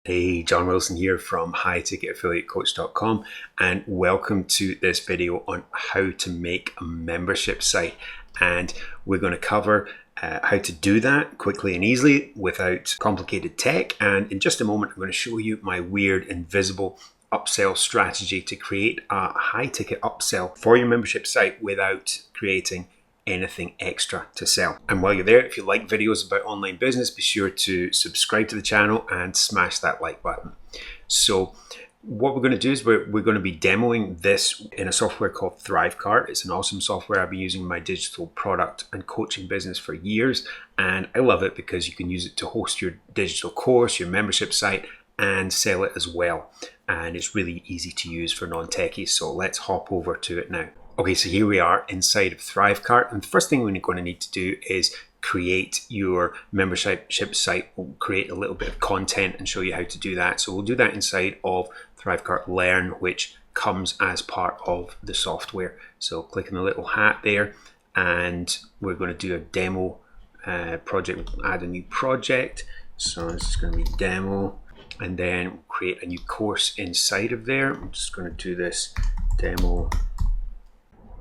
Hey, John Wilson here from highticketaffiliatecoach.com, and welcome to this video on how to make a membership site. And we're going to cover how to do that quickly and easily without complicated tech. And in just a moment, I'm going to show you my weird invisible upsell strategy to create a high ticket upsell for your membership site without creating anything extra to sell. And while you're there, if you like videos about online business, be sure to subscribe to the channel and smash that like button. So what we're going to do is we're going to be demoing this in a software called ThriveCart. It's an awesome software I've been using in my digital product and coaching business for years, and I love it because you can use it to host your digital course, your membership site, and sell it as well. And it's really easy to use for non-techies. So let's hop over to it now. Okay, so here we are inside of ThriveCart, and the first thing we're going to need to do is create your membership site. We'll create a little bit of content and show you how to do that. So we'll do that inside of ThriveCart Learn, which comes as part of the software. So click on the little hat there, and we're going to do a demo project. We'll add a new project. So this is going to be demo, and then we'll create a new course inside of there. I'm just going to do this demo.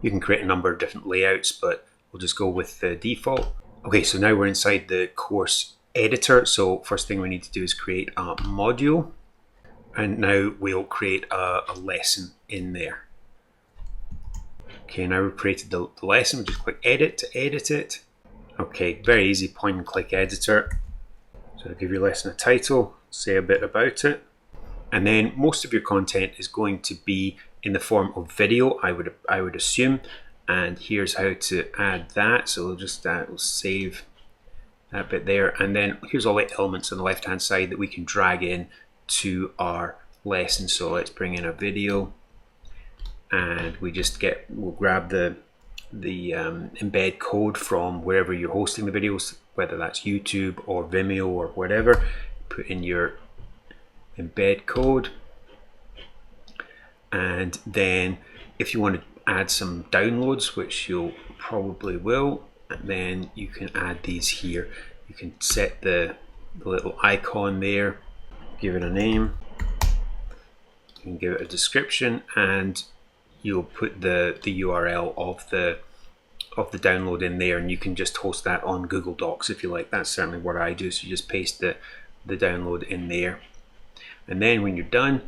You can create a number of different layouts, but we'll just go with the default. Okay, so now we're inside the course editor. So first thing we need to do is create a module. And now we'll create a lesson in there. Okay, now we've created the lesson. We'll just click edit to edit it. Okay, very easy point and click editor. So I'll give your lesson a title, say a bit about it. And then most of your content is going to be in the form of video, I would assume. And here's how to add that. So we'll just we'll save that bit there. And then here's all the elements on the left hand side that we can drag in to our lesson. So let's bring in a video, and we'll grab the embed code from wherever you're hosting the videos, whether that's YouTube or Vimeo or whatever. Put in your embed code. And then if you want to add some downloads, which you'll probably will, then you can add these here. You can set the little icon there, give it a name, you can give it a description, and you'll put the URL of the download in there, and you can just host that on Google Docs if you like. That's certainly what I do. So you just paste the download in there, and then when you're done,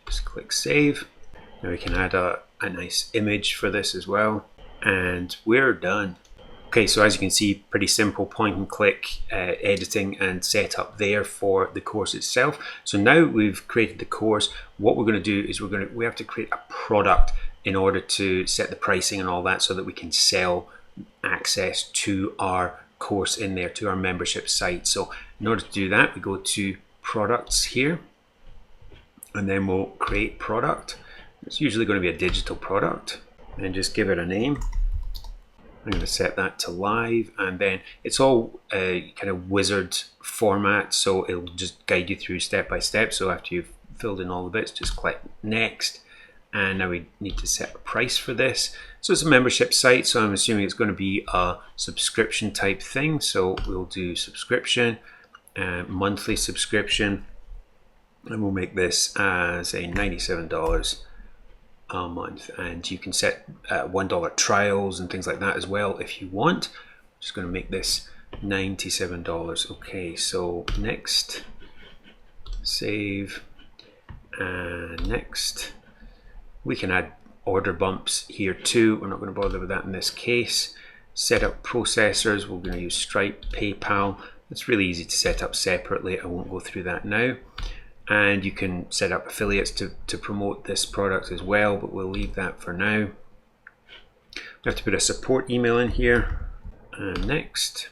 just click save. Now we can add a nice image for this as well, and we're done. Okay, so as you can see, pretty simple point and click editing and setup there for the course itself. So now we've created the course, what we're going to do is we have to create a product in order to set the pricing and all that, so that we can sell access to our course in there, to our membership site. So in order to do that, we go to products here, and then we'll create product. It's usually going to be a digital product, and just give it a name. I'm going to set that to live, and then it's all kind of wizard format, so it'll just guide you through step by step. So after you've filled in all the bits, just click next, and now we need to set a price for this. So it's a membership site, so I'm assuming it's going to be a subscription type thing. So we'll do subscription, monthly subscription, and we'll make this as a $97 a month, and you can set $1 trials and things like that as well if you want. I'm just going to make this $97. Okay, so next, save, and next. We can add order bumps here too. We're not going to bother with that in this case. Set up processors, we're going to use Stripe, PayPal. It's really easy to set up separately. I won't go through that now. And you can set up affiliates to promote this product as well, but we'll leave that for now. We have to put a support email in here, and next.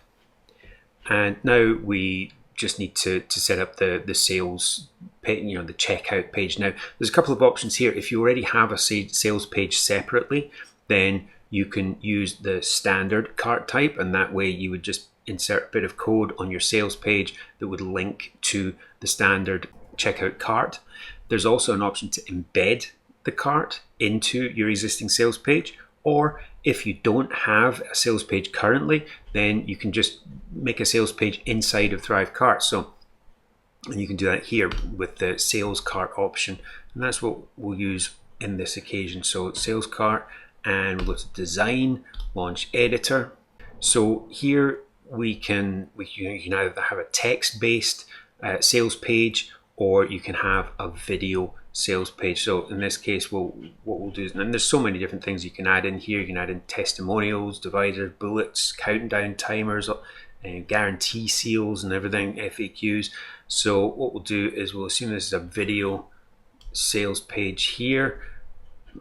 And now we just need to set up the sales page, the checkout page. Now there's a couple of options here. If you already have a sales page separately, then you can use the standard cart type, and that way you would just insert a bit of code on your sales page that would link to the standard checkout cart. There's also an option to embed the cart into your existing sales page, or if you don't have a sales page currently, then you can just make a sales page inside of ThriveCart. So And you can do that here with the sales cart option, and that's what we'll use in this occasion. So sales cart, and we'll go to design, launch editor. So here you can either have a text-based sales page, or you can have a video sales page. So in this case, what we'll do is, and there's so many different things you can add in here. You can add in testimonials, dividers, bullets, countdown timers, guarantee seals and everything, FAQs. So what we'll do is we'll assume this is a video sales page here.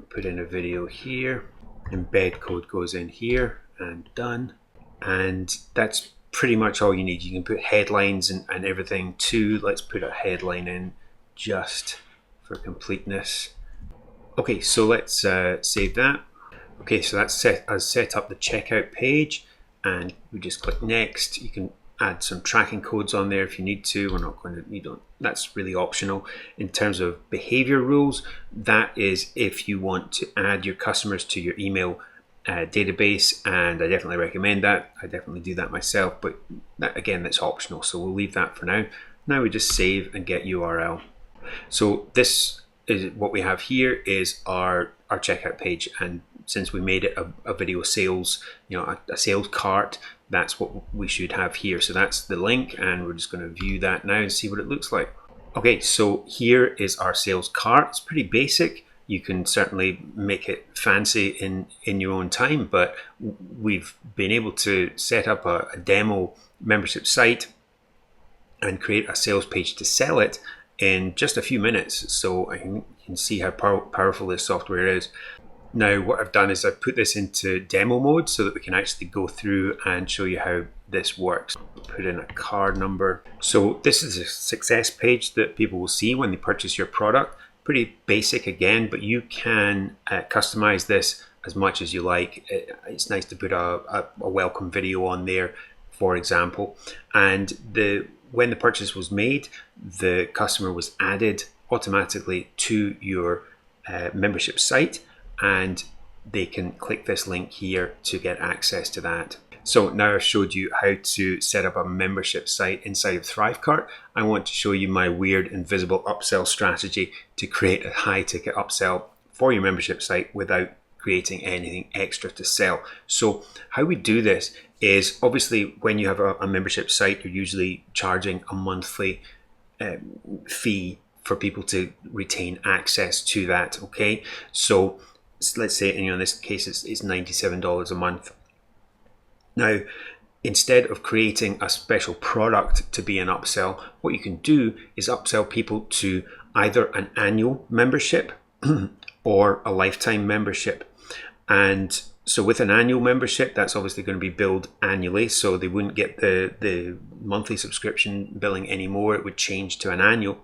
Put in a video here. Embed code goes in here, and done. And that's pretty much all you need. You can put headlines and everything too. Let's put a headline in just for completeness. Okay, so let's save that. Okay, so that's set up the checkout page, and we just click next. You can add some tracking codes on there if you need to. We're not going to, that's really optional. In terms of behavior rules, that is if you want to add your customers to your email database, and I definitely recommend that. I definitely do that myself, but that's optional, so we'll leave that for now. Now we just save and get URL. So this is what we have here is our checkout page, and since we made it a video sales, a sales cart, that's what we should have here. So that's the link, and we're just going to view that now and see what it looks like. Okay, so here is our sales cart. It's pretty basic. You can certainly make it fancy in your own time, but we've been able to set up a demo membership site and create a sales page to sell it in just a few minutes. So you can see how powerful this software is. Now what I've done is I've put this into demo mode so that we can actually go through and show you how this works. Put in a card number. So this is a success page that people will see when they purchase your product. Pretty basic again, but you can customize this as much as you like. It's nice to put a welcome video on there, for example. And when the purchase was made, the customer was added automatically to your membership site, and they can click this link here to get access to that. So now I've showed you how to set up a membership site inside of ThriveCart. I want to show you my weird invisible upsell strategy to create a high ticket upsell for your membership site without creating anything extra to sell. So how we do this is, obviously when you have a membership site, you're usually charging a monthly fee for people to retain access to that. Okay, so let's say in this case it's $97 a month. Now, instead of creating a special product to be an upsell, what you can do is upsell people to either an annual membership or a lifetime membership. And so with an annual membership, that's obviously going to be billed annually, so they wouldn't get the monthly subscription billing anymore. It would change to an annual,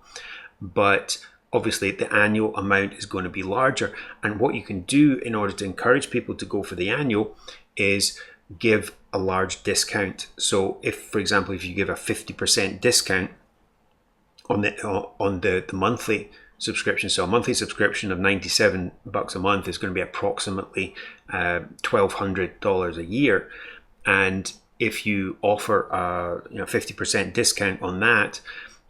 but obviously the annual amount is going to be larger. And what you can do in order to encourage people to go for the annual is give a large discount. So if, for example, if you give a 50% discount on the monthly subscription, so a monthly subscription of $97 a month is going to be approximately $1,200 a year, and if you offer a 50% discount on that,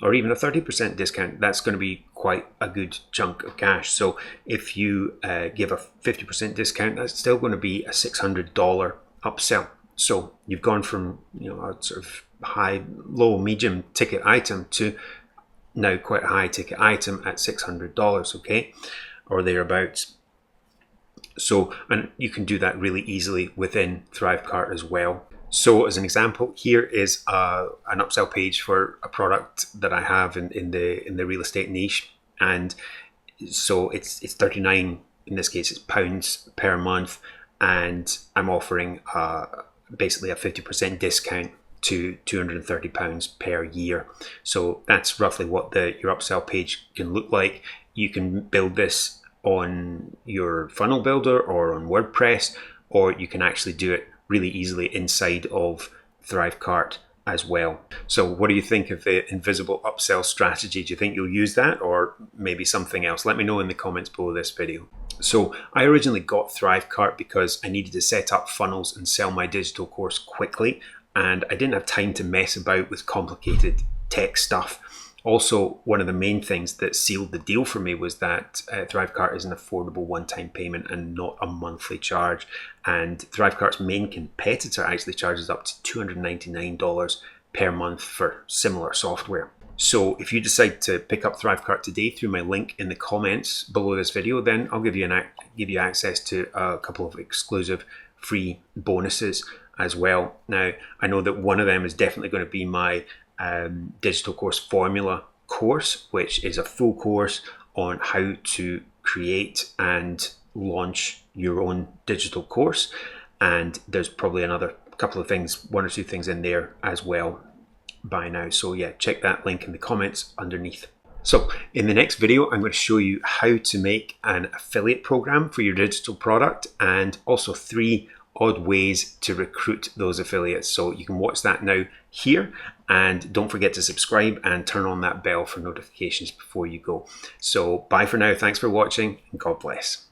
or even a 30% discount, that's going to be quite a good chunk of cash. So if you give a 50% discount, that's still going to be a $600 upsell. So you've gone from a sort of low, medium ticket item to now quite a high ticket item at $600, okay, or thereabouts. So, and you can do that really easily within ThriveCart as well. So as an example, here is an upsell page for a product that I have in the real estate niche, and so it's 39, in this case it's pounds per month, and I'm offering basically a 50% discount to £230 per year. So that's roughly what your upsell page can look like. You can build this on your funnel builder or on WordPress, or you can actually do it really easily inside of ThriveCart as well. So what do you think of the invisible upsell strategy? Do you think you'll use that, or maybe something else? Let me know in the comments below this video. So I originally got ThriveCart because I needed to set up funnels and sell my digital course quickly, and I didn't have time to mess about with complicated tech stuff. Also, one of the main things that sealed the deal for me was that ThriveCart is an affordable one-time payment and not a monthly charge. And ThriveCart's main competitor actually charges up to $299 per month for similar software. So if you decide to pick up ThriveCart today through my link in the comments below this video, then I'll give you access to a couple of exclusive free bonuses as well. Now, I know that one of them is definitely going to be my digital course formula course, which is a full course on how to create and launch your own digital course. And there's probably another couple of things, one or two things in there as well by now. So yeah, check that link in the comments underneath. So in the next video, I'm going to show you how to make an affiliate program for your digital product and also 3 odd ways to recruit those affiliates. So you can watch that now here, and don't forget to subscribe and turn on that bell for notifications before you go. So bye for now. Thanks for watching, and God bless.